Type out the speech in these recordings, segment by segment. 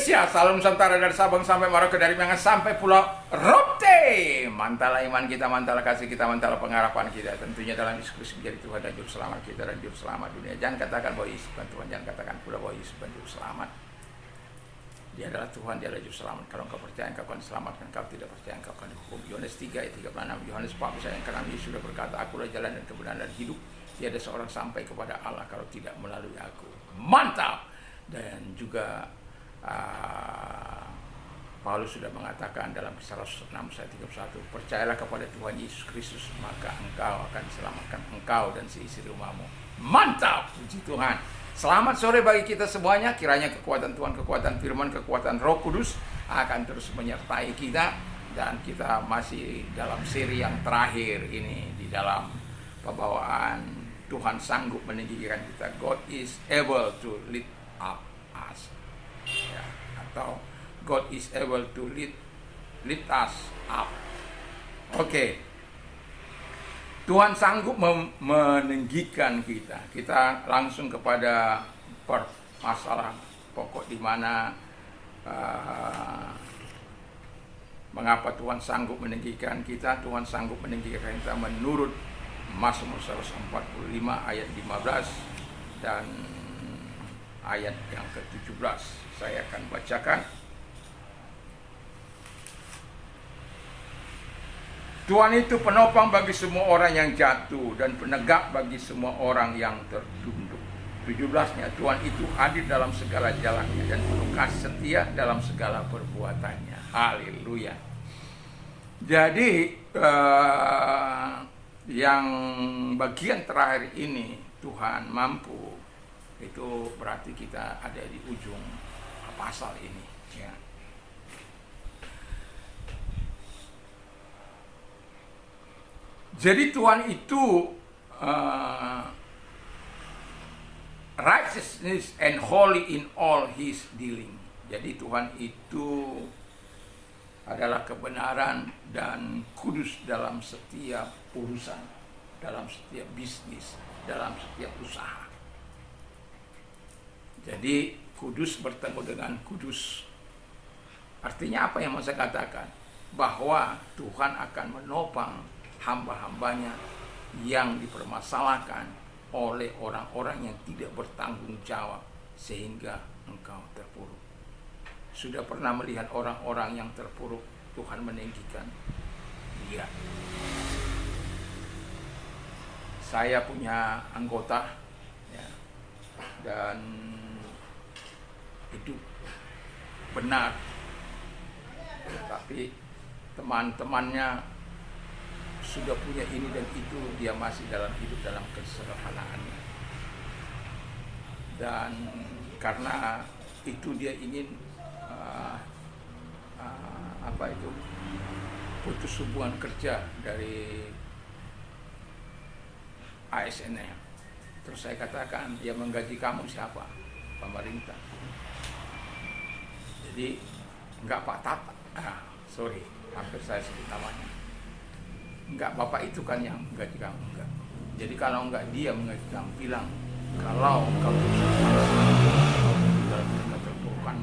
Indonesia, salam Nusantara dari Sabang sampai Merauke, dari Mangan sampai Pulau Rote. Mantal iman kita, mantal kasih kita, mantal pengharapan kita. Tentunya dalam Yesus Kristus menjadi Tuhan dan Juru Selamat kita dan Juru Selamat dunia. Jangan katakan bahwa Yesus bukan Tuhan, jangan katakan pula bahwa Yesus bukan Juru Selamat. Dia adalah Tuhan, dia adalah Juru Selamat. Kalau engkau percaya, engkau akan diselamatkan. Kalau tidak percaya, engkau akan dihukum. Yohanes 3 ayat 36. Yohanes 4 ayat karena Yesus sudah berkata, akulah jalan dan kebenaran dan hidup. Tiada seorang sampai kepada Allah kalau tidak melalui aku. Mantap. Dan juga Paulus sudah mengatakan dalam Kisah Rasul 6 ayat 31, percayalah kepada Tuhan Yesus Kristus, maka engkau akan diselamatkan, engkau dan seisi rumahmu. Mantap, puji Tuhan. Selamat sore bagi kita semuanya. Kiranya kekuatan Tuhan, kekuatan firman, kekuatan Roh Kudus akan terus menyertai kita. Dan kita masih dalam seri yang terakhir ini, di dalam pembawaan Tuhan sanggup meninggikan kita. God is able to lead up us, ya, atau God is able to lead us up. Oke. Tuhan sanggup meninggikan kita. Kita langsung kepada permasalahan pokok di mana mengapa Tuhan sanggup meninggikan kita. Tuhan sanggup meninggikan kita menurut Mazmur 145 ayat 15 dan ayat yang ke-17. Saya akan bacakan. Tuhan itu penopang bagi semua orang yang jatuh dan penegak bagi semua orang yang tertunduk. 17-nya, Tuhan itu adil dalam segala jalannya dan penuh kasih setia dalam segala perbuatannya. Haleluya. Jadi yang bagian terakhir ini, Tuhan mampu, itu berarti kita ada di ujung pasal ini, ya. Jadi Tuhan itu righteousness and holy in all his dealing. Jadi Tuhan itu adalah kebenaran dan kudus dalam setiap urusan, dalam setiap bisnis, dalam setiap usaha. Jadi kudus bertemu dengan kudus. Artinya apa yang mau saya katakan? Bahwa Tuhan akan menopang hamba-hambanya yang dipermasalahkan oleh orang-orang yang tidak bertanggung jawab sehingga engkau terpuruk. Sudah pernah melihat orang-orang yang terpuruk Tuhan meninggikan? Iya. Saya punya anggota, ya, dan hidup benar, tapi teman-temannya sudah punya ini dan itu, dia masih dalam hidup dalam kesederhanaannya. Dan karena itu dia ingin putus hubungan kerja dari ASN-nya. Terus saya katakan, dia menggaji kamu siapa? Pemerintah. Jadi enggak Pak Tata, hampir saya sebut namanya. Enggak, Bapak itu kan yang menggaji kamu, enggak. Jadi kalau enggak dia menggaji kamu, bilang kalau kau dalam keterpurukan,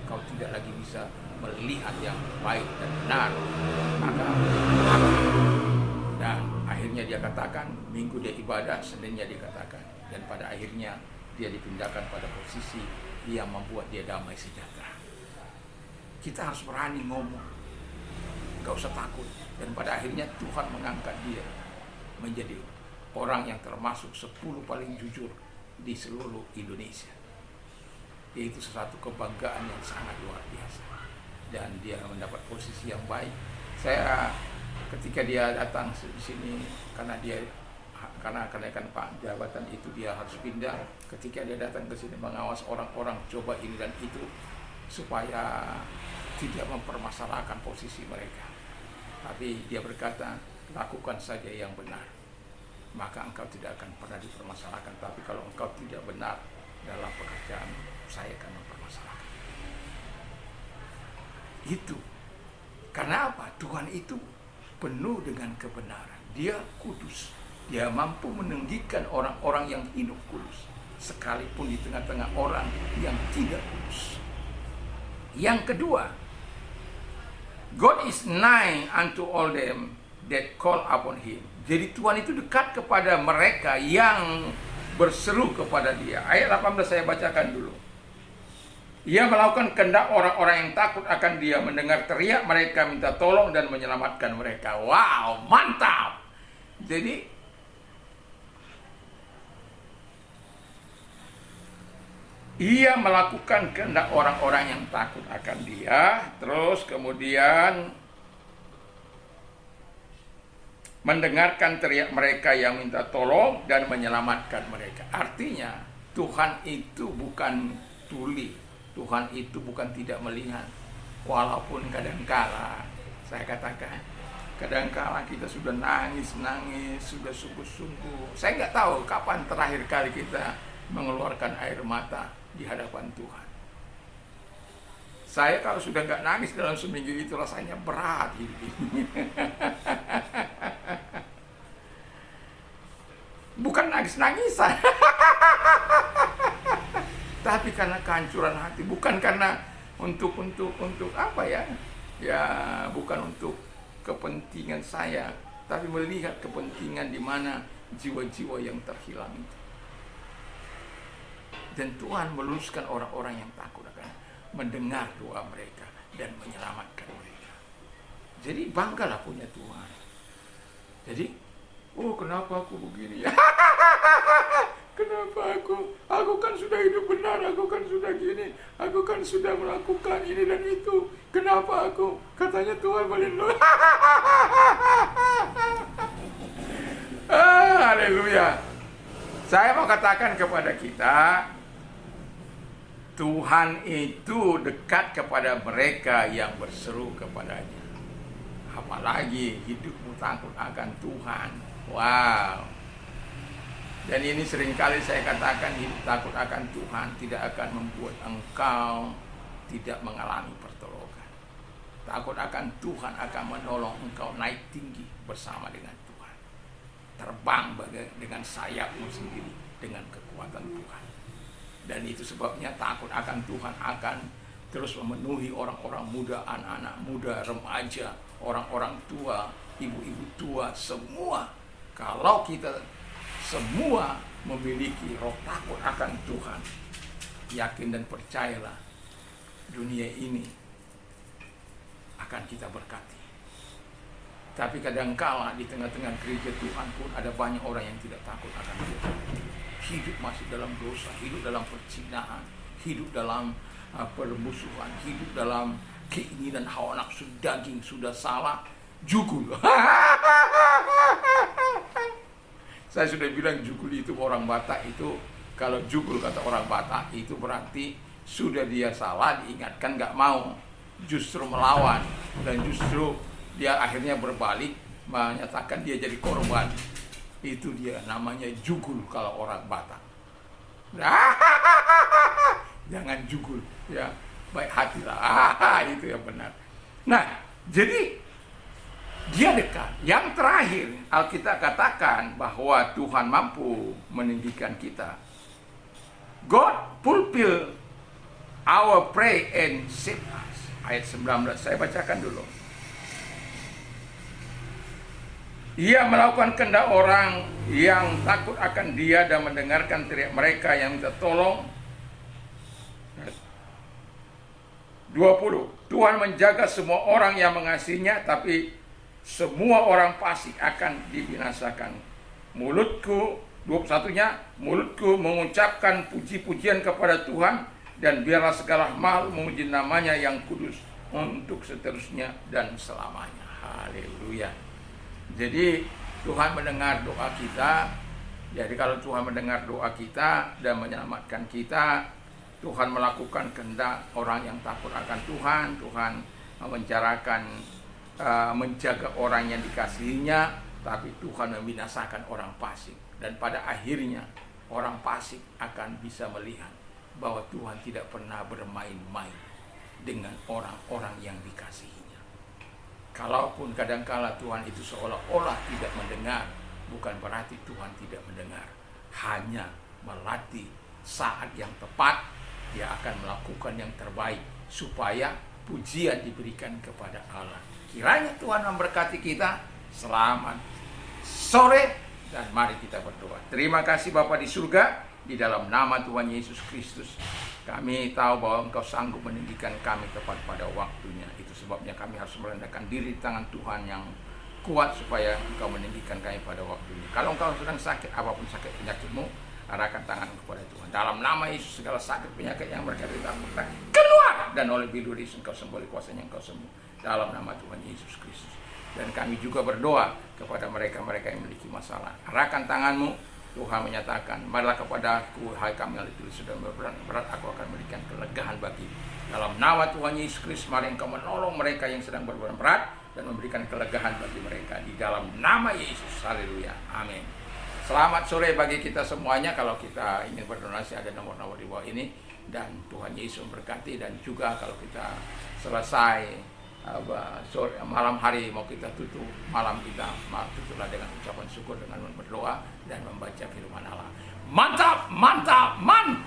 kau tidak lagi bisa melihat yang baik dan benar, maka dan akhirnya dia katakan, Minggu dia ibadah, Seninnya dia katakan, dan pada akhirnya dia dipindahkan pada posisi yang membuat dia damai sejahtera. Kita harus berani ngomong, gak usah takut. Dan pada akhirnya Tuhan mengangkat dia menjadi orang yang termasuk 10 paling jujur di seluruh Indonesia. Yaitu sesuatu kebanggaan yang sangat luar biasa. Dan dia mendapat posisi yang baik. Saya ketika dia datang di sini, karena kenaikan Pak jabatan itu dia harus pindah. Ketika dia datang ke sini mengawas orang-orang coba ini dan itu supaya tidak mempermasalahkan posisi mereka. Tapi dia berkata, lakukan saja yang benar, maka engkau tidak akan pernah dipermasalahkan. Tapi kalau engkau tidak benar dalam pekerjaan, saya akan mempermasalahkan. Itu. Karena apa? Tuhan itu penuh dengan kebenaran. Dia kudus. Dia mampu meninggikan orang-orang yang hidup kudus, sekalipun di tengah-tengah orang yang tidak kudus. Yang kedua, God is nigh unto all them that call upon him. Jadi Tuhan itu dekat kepada mereka yang berseru kepada dia. Ayat 18 saya bacakan dulu. Ia melakukan kehendak orang-orang yang takut akan dia, mendengar teriak mereka, minta tolong dan menyelamatkan mereka. Wow, mantap. Jadi ia melakukan kehendak orang-orang yang takut akan dia, terus kemudian mendengarkan teriak mereka yang minta tolong dan menyelamatkan mereka. Artinya Tuhan itu bukan tuli, Tuhan itu bukan tidak melihat. Walaupun kadangkala saya katakan, kadangkala kita sudah nangis-nangis, sudah sungguh-sungguh. Saya nggak tahu kapan terakhir kali kita mengeluarkan air mata di hadapan Tuhan. Saya kalau sudah nggak nangis dalam seminggu itu rasanya berat hidup ini. Bukan nangis-nangisan, tapi karena kehancuran hati, bukan karena untuk apa ya? Ya, bukan untuk kepentingan saya, tapi melihat kepentingan di mana jiwa-jiwa yang terhilang itu. Dan Tuhan meluruskan orang-orang yang takut akan mendengar doa mereka dan menyelamatkan mereka. Jadi banggalah punya Tuhan. Jadi, oh kenapa aku begini ya? Kenapa aku kan sudah hidup benar, aku kan sudah gini, aku kan sudah melakukan ini dan itu. Kenapa aku? Katanya Tuhan melindungi. Haleluya. Saya mau katakan kepada kita, Tuhan itu dekat kepada mereka yang berseru kepadanya. Apalagi hidupmu takut akan Tuhan. Wow. Dan ini seringkali saya katakan, hidup takut akan Tuhan tidak akan membuat engkau tidak mengalami pertolongan. Takut akan Tuhan akan menolong engkau naik tinggi bersama dengan Tuhan. Terbang dengan sayapmu sendiri dengan kekuatan Tuhan. Dan itu sebabnya takut akan Tuhan akan terus memenuhi orang-orang muda, anak-anak muda, remaja, orang-orang tua, ibu-ibu tua, semua. Kalau kita semua memiliki roh takut akan Tuhan, yakin dan percayalah, dunia ini akan kita berkati. Tapi kadangkala di tengah-tengah gereja Tuhan pun ada banyak orang yang tidak takut akan Tuhan. Hidup masih dalam dosa, hidup dalam perzinahan, hidup dalam permusuhan, hidup dalam keinginan hawa nafsu daging, sudah salah, jugul. Saya sudah bilang jugul itu orang Batak itu, kalau jugul kata orang Batak itu berarti sudah dia salah, diingatkan nggak mau, justru melawan, dan justru dia akhirnya berbalik, menyatakan dia jadi korban. Itu dia namanya jugul kalau orang Batak. Jangan jugul, ya, baik hatilah. Itu yang benar. Nah, jadi dia dekat. Yang terakhir, Alkitab katakan bahwa Tuhan mampu meninggikan kita. God fulfill our pray and save us. Ayat 19, saya bacakan dulu. Ia melakukan kehendak orang yang takut akan dia dan mendengarkan teriak mereka yang minta tolong. 20. Tuhan menjaga semua orang yang mengasihinya, tapi semua orang fasik akan dibinasakan. Mulutku, 21-nya, mulutku mengucapkan puji-pujian kepada Tuhan, dan biarlah segala makhluk memuji namanya yang kudus untuk seterusnya dan selamanya. Haleluya. Jadi Tuhan mendengar doa kita. Jadi kalau Tuhan mendengar doa kita dan menyelamatkan kita, Tuhan melakukan kehendak orang yang takut akan Tuhan. Tuhan menjaga orang yang dikasihinya, tapi Tuhan membinasakan orang fasik. Dan pada akhirnya orang fasik akan bisa melihat bahwa Tuhan tidak pernah bermain-main dengan orang-orang yang dikasihinya. Kalaupun kadangkala Tuhan itu seolah-olah tidak mendengar, bukan berarti Tuhan tidak mendengar. Hanya melatih saat yang tepat, dia akan melakukan yang terbaik supaya pujian diberikan kepada Allah. Kiranya Tuhan memberkati kita. Selamat sore dan mari kita berdoa. Terima kasih Bapa di surga, di dalam nama Tuhan Yesus Kristus. Kami tahu bahwa Engkau sanggup meninggikan kami tepat pada waktunya. Itu sebabnya kami harus merendahkan diri di tangan Tuhan yang kuat supaya Engkau meninggikan kami pada waktunya. Kalau Engkau sedang sakit, apapun sakit penyakitmu, arahkan tangan kepada Tuhan. Dalam nama Yesus, segala sakit penyakit yang mereka takutkan keluar, dan oleh bilu Yesus Engkau sembuh, oleh kuasanya Engkau sembuh. Dalam nama Tuhan Yesus Kristus. Dan kami juga berdoa kepada mereka-mereka yang memiliki masalah. Arahkan tangan-Mu. Tuhan menyatakan, marilah kepadaku, hai kami yang letih sudah berat, aku akan memberikan kelegaan bagi. Dalam nama Tuhan Yesus Kristus, mari Engkau menolong mereka yang sedang berat dan memberikan kelegaan bagi mereka. Di dalam nama Yesus, haleluya, amin. Selamat sore bagi kita semuanya. Kalau kita ingin berdonasi, ada nomor-nomor di bawah ini. Dan Tuhan Yesus memberkati. Dan juga kalau kita selesai malam hari mau kita tutup, malam kita tutuplah dengan ucapan syukur, dengan berdoa dan membaca firman Allah. Mantap, mantap, mantap.